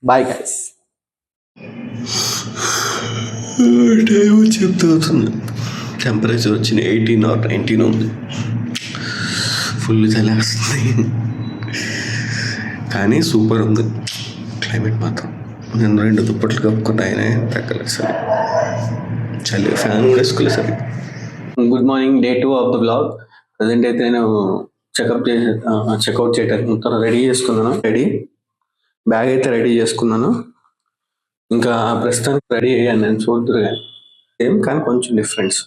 Bye guys. Time వచ్చి చెప్తూ అవుతుంది. టెంపరేచర్ వచ్చిన 18 or 19 ఉంది. ఫుల్ చలేస్తుంది కానీ సూపర్ ఉంది క్లైమేట్ మాత్రం. నేను 2 దుప్పట్లు కప్పుకున్నా అయినా తగ్గలేదు సరే. చలి ఫ్యాన్ కూడా వేసుకోలేదు సరే. Good morning, day 2 of the blog. Present అయితే నేను చెక్అవుట్ చేయడానికి మొత్తం రెడీ చేసుకున్నాను. బ్యాగ్ అయితే రెడీ చేసుకున్నాను. ఇంకా ప్రస్తుతానికి రెడీ అయ్యాను నేను. చూద్దరు సేమ్ కానీ కొంచెం డిఫరెన్స్.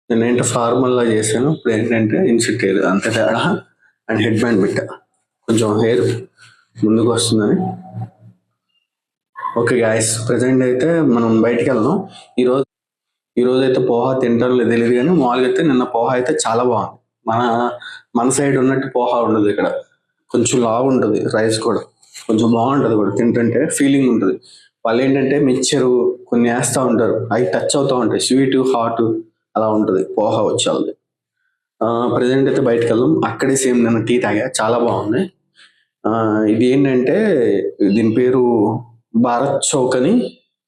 నేనేంటో ఫార్మల్గా చేశాను, ఇప్పుడు ఏంటంటే ఇన్సిట్ అయ్యేది అంత తేడా. అండ్ హెడ్ బ్యాండ్ పెట్టా, కొంచెం హెయిర్ ముందుకు వస్తుందని. ఓకే గాయస్, ప్రజెంట్ అయితే మనం బయటికి వెళ్దాం. ఈరోజు అయితే పోహా తింటారో లేదో తెలియదు కానీ మామూలుగా అయితే నిన్న పోహా అయితే చాలా బాగుంది. మన సైడ్ ఉన్నట్టు పోహా ఉండదు ఇక్కడ. కొంచెం లావు ఉంటుంది, రైస్ కూడా కొంచెం బాగుంటుంది కూడా. తింటుంటే ఫీలింగ్ ఉంటుంది. వాళ్ళు ఏంటంటే మిక్చరు కొన్ని వేస్తూ ఉంటారు, అవి టచ్ అవుతూ ఉంటాయి. స్వీట్ హాట్ అలా ఉంటుంది పోహా వచ్చేది. ప్రజెంట్ అయితే బయటకు వెళ్దాం. అక్కడే సేమ్ నిన్న టీ తాగా, చాలా బాగుంది. ఇది ఏంటంటే దీని పేరు భారత్ చౌక్ అని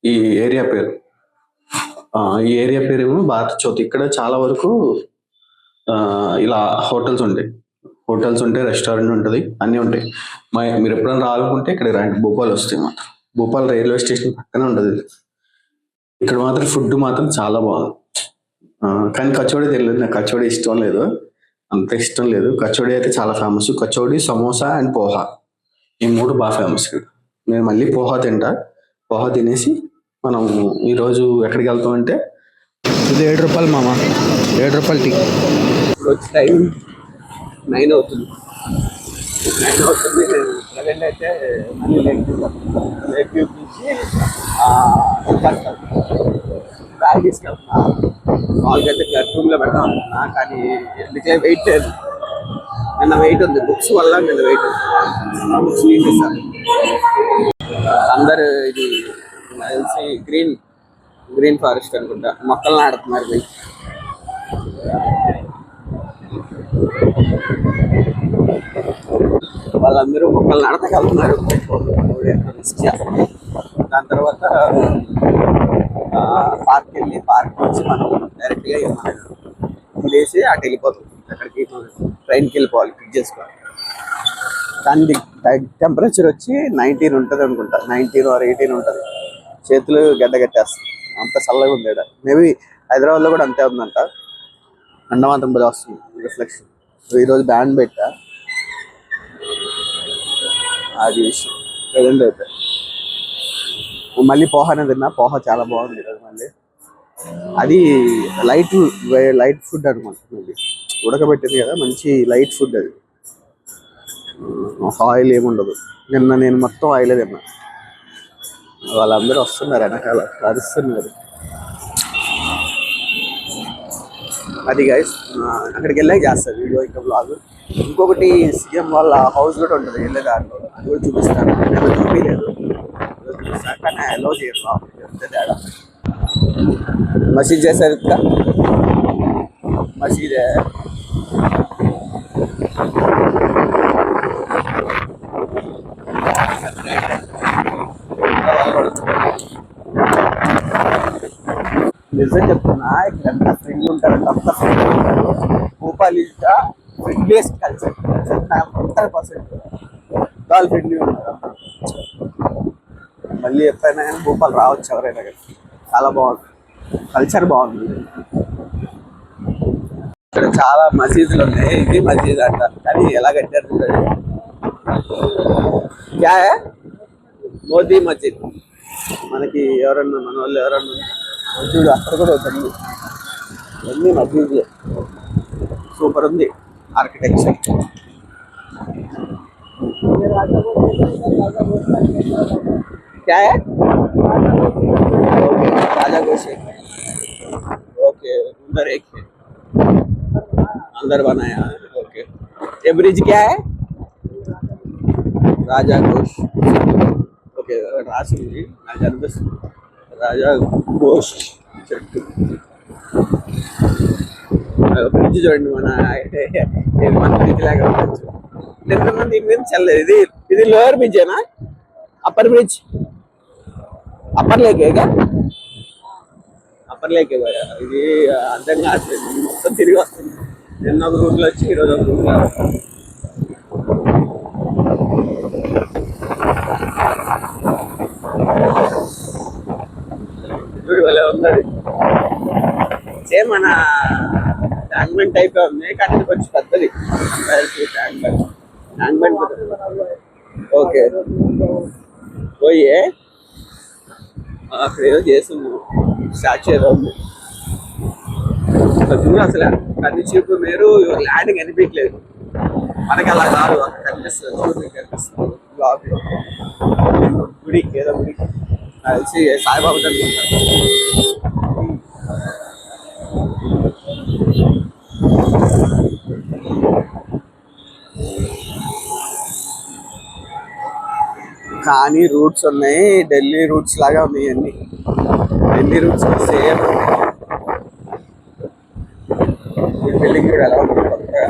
ఈ ఏరియా పేరు. ఈ ఏరియా పేరేమో భారత్ చౌక్. ఇక్కడ చాలా వరకు ఇలా హోటల్స్ ఉంటాయి, రెస్టారెంట్ ఉంటుంది, అన్నీ ఉంటాయి. మీరు ఎప్పుడైనా రావాలనుకుంటే ఇక్కడ రండి. భోపాల్ వస్తాయి మాత్రం. భోపాల్ రైల్వే స్టేషన్ పక్కనే ఉంటుంది. ఇక్కడ మాత్రం ఫుడ్ మాత్రం చాలా బాగుంది. కానీ కచోడీ తెలియదు నాకు. కచోడీ ఇష్టం లేదు, అంత ఇష్టం లేదు. కచోడీ అయితే చాలా ఫేమస్. కచోడీ, సమోసా అండ్ పోహా, ఈ 3 బాగా ఫేమస్ ఇక్కడ. నేను మళ్ళీ పోహా తింటా. పోహా తినేసి మనం ఈరోజు ఎక్కడికి వెళ్తామంటే, ఇది 7 రూపాయలు మామ, 7 రూపాయలు టీ. వచ్చి టైం 9 అవుతుంది. ప్రజెంట్ అయితే మళ్ళీ లేక్ వ్యూ నుంచి బ్యాగ్ తీసుకెళ్తున్నా. వాళ్ళకి అయితే రూమ్లో పెడతాం అనుకున్నా, కానీ ఎందుకే వెయిట్ లేదు. నిన్న వెయిట్ ఉంది, బుక్స్ వల్ల నిన్న వెయిట్ ఉంది. బుక్స్ తీసేసాను. అందరు ఇది తెలిసి గ్రీన్ ఫారెస్ట్ అనుకుంటా, మొక్కలు నాడుతున్నారు. వాళ్ళందరూ మొక్కలు నాటకెళ్తున్నారు. దాని తర్వాత పార్క్ నుంచి మనం డైరెక్ట్గా తినేసి అటు వెళ్ళిపోతాం. అక్కడికి ట్రైన్కి వెళ్ళిపోవాలి, పిక్ చేసుకోవాలి. దాని టెంపరేచర్ వచ్చి 19 ఉంటుంది అనుకుంటా, 19 or 18 ఉంటుంది. చేతులు గడ్డగట్టేస్తాయి, అంత చల్లగా ఉంది ఇక్కడ. మేబీ హైదరాబాద్లో కూడా అంతే ఉందంట. ఎండ మాత్రం బలి వస్తుంది, రిఫ్లెక్షన్. ఈరోజు బ్యాండ్ పెట్టా, అది విషయం. ప్రజెంట్ అయితే మళ్ళీ పోహానే తిన్నా. పోహా చాలా బాగుంది ఈరోజు. మళ్ళీ అది లైట్ ఫుడ్ అనమాట. మళ్ళీ ఉడకబెట్టింది కదా, మంచి లైట్ ఫుడ్ అది. ఆయిల్ ఏముండదు. నిన్న నేను మొత్తం ఆయిలే తిన్నా. వాళ్ళందరూ వస్తున్నారు, వెనకాల అరుస్తున్నారు. అది గైస్, అక్కడికి వెళ్ళాక చేస్తారు వీడియో, ఇంకా బ్లాగ్. ఇంకొకటి సీఎం వాళ్ళ హౌస్ కూడా ఉంటుంది వెళ్ళే దాంట్లో, అది కూడా చూపిస్తాను. నేను చూపించలేదు, చూపిస్తాను కానీ అలో చేయరు. చెప్తే తేడా. మసీద్ చేశారు ఇంకా, మసీదే. నిజం చెప్తున్నా, ఇక్కడ ఎంత ఫ్రెండ్లీ ఉంటారు, అంత ఫ్రెండ్లీ ఉంటారు. Bhopal is the friendliest culture. 100% చాలా ఫ్రెండ్లీ ఉంటారు. మళ్ళీ ఎప్పుడైనా కానీ భోపాల్ రావచ్చు ఎవరైనా కానీ. చాలా బాగుంది, కల్చర్ బాగుంది. ఇక్కడ చాలా మసీదులు ఉన్నాయి. ఇది మసీద్ అంట, కానీ ఎలా కట్టారు చూడండి. క్యా హై? మోదీ మసీద్. మనకి ఎవరన్నా మన వాళ్ళు ఎవరన్నా చూడు, అక్కడ కూడా అవుతుంది. అన్నీ మసీదులే. సూపర్ ఉంది ఆర్కిటెక్చర్. क्या है? राजा घोष है. ओके, उधर एक है, अंदर बनाया है. ओके, ये ब्रिज क्या है? राजा घोष. ओके, राष्ट्रपति राजा घोष చెట్టు. బ్రిడ్జ్ చూడండి, మన మన బ్రిడ్జ్ లాగా ఉండొచ్చు. దీని మీద చల్లలేదు. ఇది లోయర్ బ్రిడ్జేనా? Upper bridge, upper lake upper lake ఇది అర్థం కావట్లేదు. మొత్తం తిరిగి వస్తుంది. నిన్న ఒక రూట్లో వచ్చి ఈరోజు ఒక రూట్లో ఉంది. సేమ్ మన ట్యాంక్మెంట్ టైప్ ఉంది, కానీ ఇది కొంచెం పెద్దది. ట్యాంక్మెంట్ ఓకే పోయి అక్కడ ఏదో చేస్తున్నాం. స్టాచ్యూ ఏదో ఉంది చూడు. అసలు కన్ని చూపు మీరు ల్యాండ్ కనిపించలేదు. మనకి అలా కాదు, అక్కడ కనిపిస్తుంది. చూడు కనిపిస్తుంది లాబీ గుడి, ఏదో గుడి కలిసి సాయిబాబా కనిపిస్తారు. కానీ రూట్స్ ఉన్నాయి, ఢిల్లీ రూట్స్ లాగా ఉన్నాయి అన్ని. ఢిల్లీ రూట్స్ సేమ్ బిల్డింగ్ కూడా ఎలా ఉంటుంది కొత్తగా.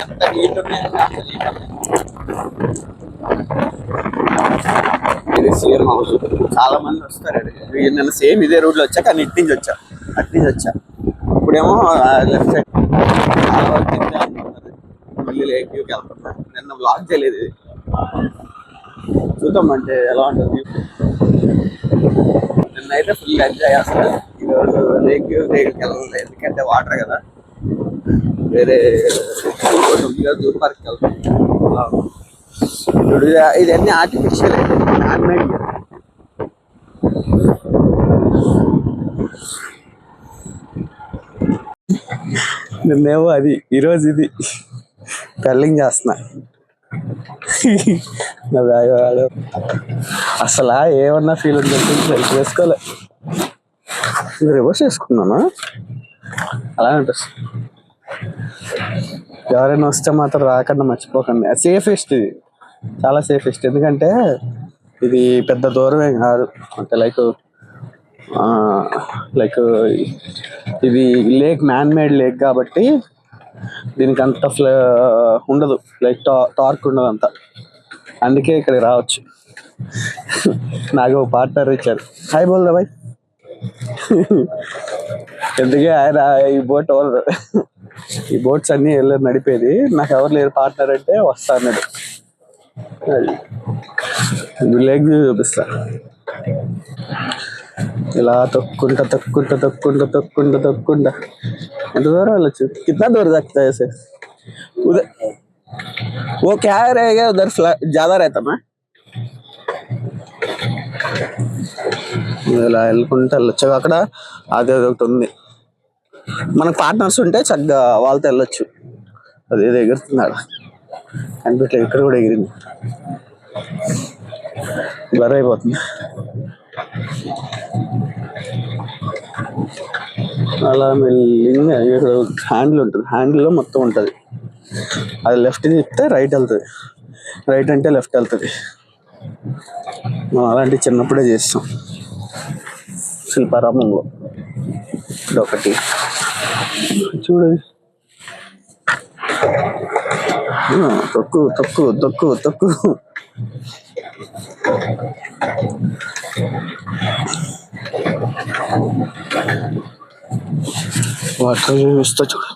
ఎంత నీట్ ఉన్నాయండి అసలు. ఇది సేమ్ హౌస్. చాలా మంది వస్తారు. నేను సేమ్ ఇదే రూట్లో వచ్చా, కానీ ఇటు నుంచి వచ్చా. ఇప్పుడేమో లెఫ్ట్ సైడ్ చాలా వరకు తింటే అనుకుంటున్నారు. మళ్ళీ లేక్ వ్యూకి వెళ్తున్నా. నిన్న బ్లాక్ చేయలేదు ఇది. చూద్దాం అంటే ఎలా ఉంటుంది. నిన్నైతే ఫుల్ ఎంజాయ్ చేస్తాను. ఈరోజు లేక్ వ్యూ దగ్గరికి వెళ్ళాలి, ఎందుకంటే వాటర్ కదా. వేరే జూ పార్క్కి వెళ్తాం. ఇప్పుడు ఇదన్నీ ఆర్టిఫిషియల్, మ్యాన్మేడ్. నిన్నేమో అది, ఈరోజు ఇది పెళ్ళింగ్ చేస్తున్నా. నా బ్యాగ్ అసలు ఏమన్నా ఫీల్ ఉందంటే హెల్ప్ చేసుకోలే. రివర్స్ చేసుకున్నానా అలా అనిపిస్తుంది. ఎవరైనా వస్తే మాత్రం రాకుండా మర్చిపోకండి. సేఫెస్ట్, ఇది చాలా సేఫెస్ట్. ఎందుకంటే ఇది పెద్ద దూరమే కాదు. అంటే లైక్ ఇది లేక్, మ్యాన్ మేడ్ లేక్ కాబట్టి దీనికి అంత ఉండదు, లైక్ టార్క్ ఉండదు అంత. అందుకే ఇక్కడికి రావచ్చు. నాకు పార్ట్నర్ ఇచ్చారు. హాయ్ బోల్దా బాయ్. ఎందుకే ఆయన ఈ బోట్స్ అన్ని వెళ్ళారు నడిపేది. నాకు ఎవరు లేరు పార్ట్నర్ అంటే వస్తా అన్నాడు. లేక్ వ్యూ చూపిస్తా. ఇలా తొక్కుంటా ఎంత దూరం వెళ్ళచ్చు. కిतना दूर तक ऐसे उधर वो क्या रहेगा उधर ज्यादा रहता मैं. ఇలా వెళ్ళుకుంటూ వెళ్ళొచ్చు. అక్కడ అదే ఒకటి ఉంది. మనకు పార్ట్నర్స్ ఉంటే చక్కగా వాళ్ళతో వెళ్ళొచ్చు. అదేదో ఎగురుతున్నాడు కనిపించలేదు. ఇక్కడ కూడా ఎగిరింది. బ్లర్ అయిపోతుంది. అలా మెల్లింగా ఇక్కడ హ్యాండిల్ ఉంటుంది. హ్యాండిల్లో మొత్తం ఉంటుంది. అది లెఫ్ట్ తిప్పితే రైట్ వెళ్తుంది, రైట్ అంటే లెఫ్ట్ వెళ్తుంది. అలాంటివి చిన్నప్పుడే చేస్తాం శిల్పారామంలో. ఒకటి చూడు, తొక్కు. వాటర్ ఇస్తా చూడు.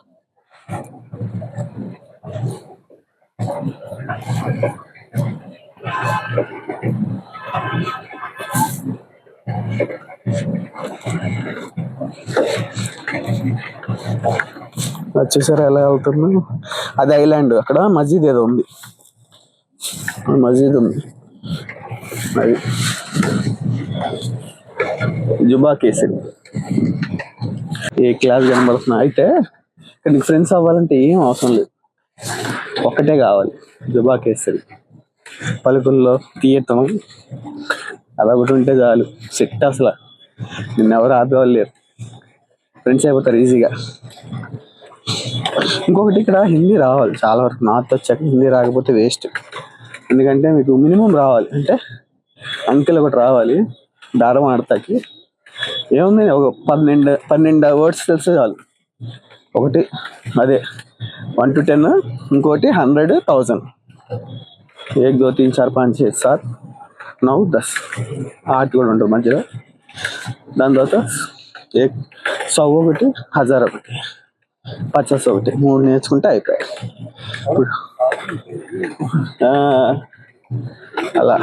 వచ్చేసారు ఎలా వెళ్తున్నా. అది ఐలాండ్. అక్కడ మస్జిద్ ఏదో ఉంది, మస్జిద్ ఉంది. అది జుబా కేసరి. ఏ క్లాస్ కనబడుతున్నా. అయితే ఇక్కడ నీకు ఫ్రెండ్స్ అవ్వాలంటే ఏం అవసరం లేదు, ఒక్కటే కావాలి, జుబా కేసరి. పలుకుల్లో తీయటం అదొకటి ఉంటే చాలు, సెట్. అసలు నిన్నెవరు ఆపేవాళ్ళు లేరు, ఫ్రెండ్స్ అయిపోతారు ఈజీగా. ఇంకొకటి ఇక్కడ హిందీ రావాలి చాలా వరకు. నార్త్ వచ్చాక హిందీ రాకపోతే వేస్ట్. ఎందుకంటే మీకు మినిమం రావాలి. అంటే అంకెల్ ఒకటి రావాలి. దారం ఆడతాకి ఏముంది, ఒక 12 వర్డ్స్ తెలిస్తే చాలు. ఒకటి అదే 1 to 10, ఇంకోటి 100, 1000. 1 2 3 4 5 6 7 9 10 8 కూడా ఉంటుంది మధ్యలో. దాని తర్వాత 100 ఒకటి, 1000 ఒకటి, 50 ఒకటి, 3 నేర్చుకుంటే అయిపోయాయి. ఇప్పుడు అలా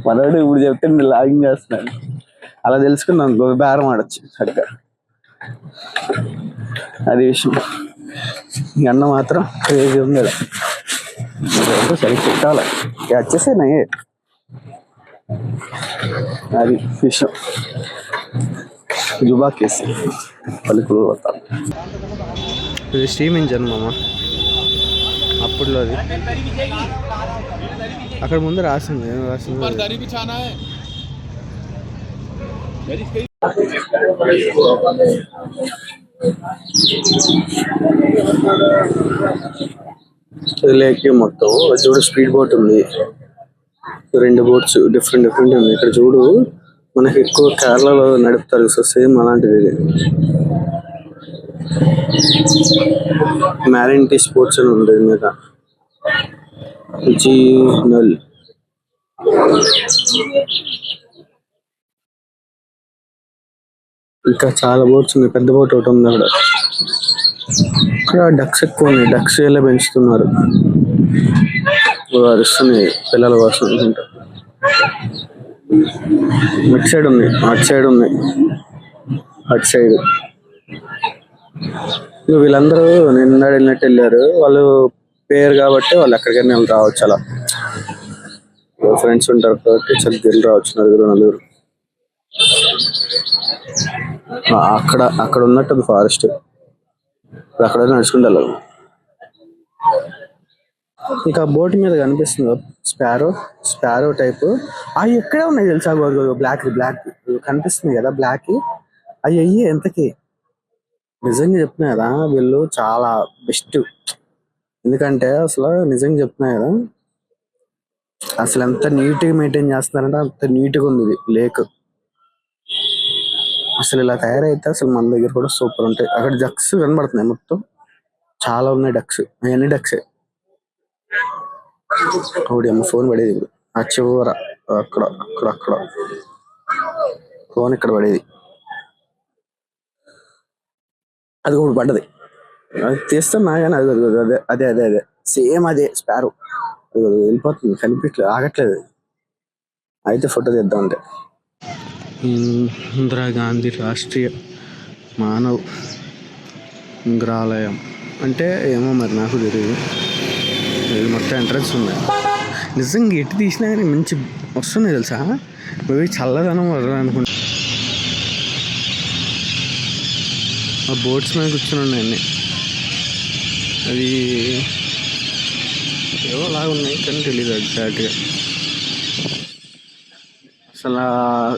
మనోడు ఇప్పుడు చెప్తే నేను లాగింగ్ చేస్తున్నాను. అలా తెలుసుకున్నాను బేరం ఆడొచ్చు సరిగ్గా. అది విషయం. ఈ అన్న మాత్రం క్రేజీ ఉంది కదా, సరిగ్గా పెట్టాలి వచ్చేసే నయ్యే. అది విషయం. జుబా కేసు పలుకులు పోతాం. ఇది స్టీమ్ ఇంజన్ మామ, అప్పుడులో అది. అక్కడ ముందు రాసింది, ఏం రాసింది? లేక్ మొత్తం చూడు, స్పీడ్ బోట్ ఉంది, 2 బోట్స్ డిఫరెంట్ ఉంది. ఇక్కడ చూడు, మనకి ఎక్కువ కేరళలో నడుపుతారు సో సేమ్ అలాంటిది. మ్యారెంటీ స్పోర్ట్స్ అని ఉంది మీద జీనల్. ఇంకా చాలా బోట్స్ ఉన్నాయి, పెద్ద బోట్ ఒకటి ఉంది అక్కడ. ఇక్కడ డక్స్ ఎక్కువ ఉన్నాయి, డక్స్ ఎలా పెంచుతున్నారు, అరుస్తున్నాయి పిల్లల కోసం అనుకుంటా. ఇటు సైడ్ ఉంది, అటు సైడ్ ఉంది, అటు సైడ్. వీళ్ళందరూ నిన్న వెళ్ళినట్టు వెళ్ళారు, వాళ్ళు పేరు కాబట్టి వాళ్ళు ఎక్కడికైనా వెళ్ళి రావచ్చు. అలా ఫ్రెండ్స్ ఉంటారు కాబట్టి చదివి వెళ్ళి రావచ్చు, 4 4. అక్కడ ఉన్నట్టు ఫారెస్ట్, అక్కడ నడుచుకుంటూ వెళ్ళాలి. ఇక బోట్ మీద కనిపిస్తుంది స్పారో టైప్. అవి ఎక్కడే ఉన్నాయి తెలుసా, బ్లాక్ కనిపిస్తుంది కదా, బ్లాక్. అవి అయ్యి ఎంతకి నిజంగా చెప్తున్నా కదా, వీళ్ళు చాలా బెస్ట్. ఎందుకంటే అసలు నిజంగా చెప్తున్నా కదా, అసలు ఎంత నీట్గా మెయింటైన్ చేస్తున్నారంటే అంత నీట్గా ఉంది ఇది లేక్. అసలు ఇలా తయారైతే అసలు మన దగ్గర కూడా సూపర్ ఉంటాయి. అక్కడ డక్స్ కనబడుతున్నాయి మొత్తం, చాలా ఉన్నాయి డక్స్, అవన్నీ డక్సే. ఒకటి అమ్మ ఫోన్ పడేది ఇప్పుడు ఆ చివర, అక్కడ అక్కడ అక్కడ ఫోన్ ఇక్కడ పడేది, అది కూడా పడ్డది. అది తీస్తున్నా కానీ అది అదే అదే అదే అదే సేమ్ అదే స్పారో. వెళ్ళిపోతుంది, కనిపించలేదు, ఆగట్లేదు. అయితే ఫోటో తీద్దామంటే. ఇందిరాగాంధీ రాష్ట్రీయ మానవ సంగ్రహాలయం అంటే ఏమో మరి నాకు తెలియదు. ఇది మొత్తం ఎంట్రన్స్ ఉన్నాయి. నిజంగా ఎటు తీసినా కానీ మంచి వస్తున్నాయి తెలుసా, ఇవి చల్లదనం వదలదు అనుకుంటా. ఆ బోట్స్ మీద కూర్చొని ఉన్నాయి అన్నీ, అది ఏవో లాగా ఉన్నాయి కానీ తెలియదు ఎగ్జాక్ట్గా. అసలు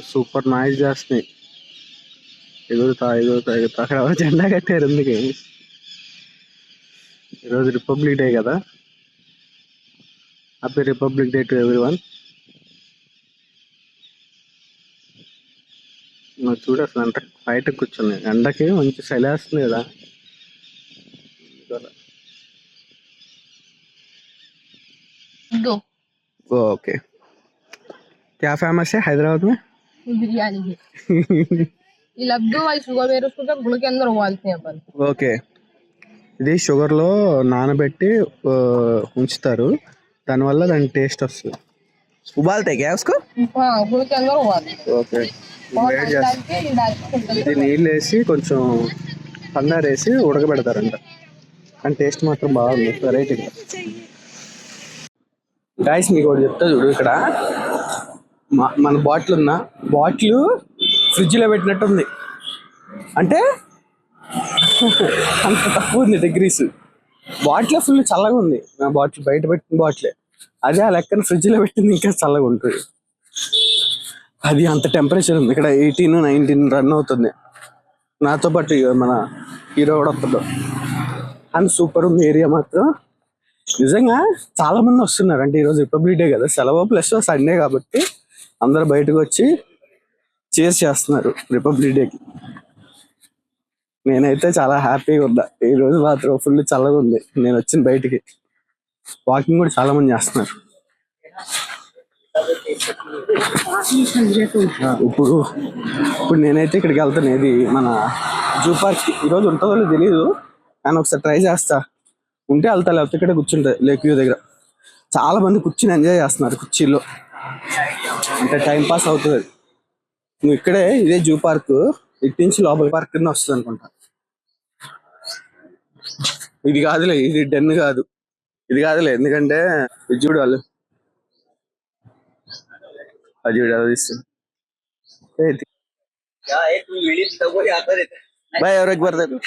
సూపర్ నాయిస్ చేస్తున్నాయి, ఎగురుతా అక్కడ జెండా కట్టారు. ఎందుకే ఈరోజు రిపబ్లిక్ డే కదా, happy republic day to everyone. నాకు చూడు అసలు అంత బయట కూర్చున్నాయి, ఎండకి మంచి చలి వేస్తుంది కదా. ఓకే, क्या फेमस है हैदराबाद में? बिरयानी है। ये लड्डू वाली शुगर వేరు उसको गुड़ के अंदर उबालते हैं अपन. ఓకే, ఇది షుగర్లో నానబెట్టి ఉంచుతారు, దానివల్ల దాని టేస్ట్ వస్తుంది. ఉబాల్తాయి క్యా ఉస్కో? हाँ गुड़ के अंदर उबालते हैं. ఓకే, और వేడి डाल చేస్తారు, के डाल के ఇది నీళ్ళు వేసి కొంచెం పందారు వేసి ఉడకబెడతారంట, కానీ టేస్ట్ మాత్రం బాగుంది, వెరైటీగా. గాయస్ మీకు ఒకటి చెప్తా చూడు, ఇక్కడ మన బాటిల్ ఫ్రిడ్జ్లో పెట్టినట్టు ఉంది, అంటే అంత తక్కువ ఉంది డిగ్రీస్. బాటిల్ ఫుల్ చల్లగా ఉంది, నా బాటిల్ బయట పెట్టిన బాటిలే, అదే ఆ లెక్కన ఫ్రిడ్జ్లో పెట్టింది ఇంకా చల్లగా ఉంటుంది. అది అంత టెంపరేచర్ ఉంది. ఇక్కడ 18 19 రన్ అవుతుంది. నాతో పాటు మన హీరో కూడా వస్తాడు. అండ్ సూపర్ ఉంది ఏరియా మాత్రం. నిజంగా చాలా మంది వస్తున్నారు, అంటే ఈరోజు రిపబ్లిక్ డే కదా, సెలవు ప్లస్ సండే కాబట్టి అందరు బయటకు వచ్చి చేస్తున్నారు రిపబ్లిక్ డేకి. నేనైతే చాలా హ్యాపీగా ఉన్నా. ఈ రోజు మాత్రం ఫుల్ చల్లగా ఉంది. నేను వచ్చిన బయటికి వాకింగ్ కూడా చాలా మంది చేస్తున్నారు. ఇప్పుడు ఇప్పుడు నేనైతే ఇక్కడికి వెళ్తాను. ఇది మన జూ పార్క్. ఈరోజు ఉంటుందో లేదో తెలీదు, కానీ ఒకసారి ట్రై చేస్తా. ఉంటే వెళ్తా, లేకపోతే ఇక్కడ కూర్చుంటా లేక్ వ్యూ దగ్గర. చాలా మంది కూర్చుని ఎంజాయ్ చేస్తున్నారు కుర్చీల్లో, అంటే టైం పాస్ అవుతుంది. నువ్వు ఇక్కడే ఇదే జూ పార్క్, ఇటు నుంచి లోపల పార్క్ కింద వస్తుంది అనుకుంటా. ఇది కాదులే, ఇది డెన్ కాదు, ఇది కాదులే. ఎందుకంటే ఇది చూడు వాళ్ళు, అది చూడు అది తీస్తుంది. బాయ్ ఎవరికి పడతారు.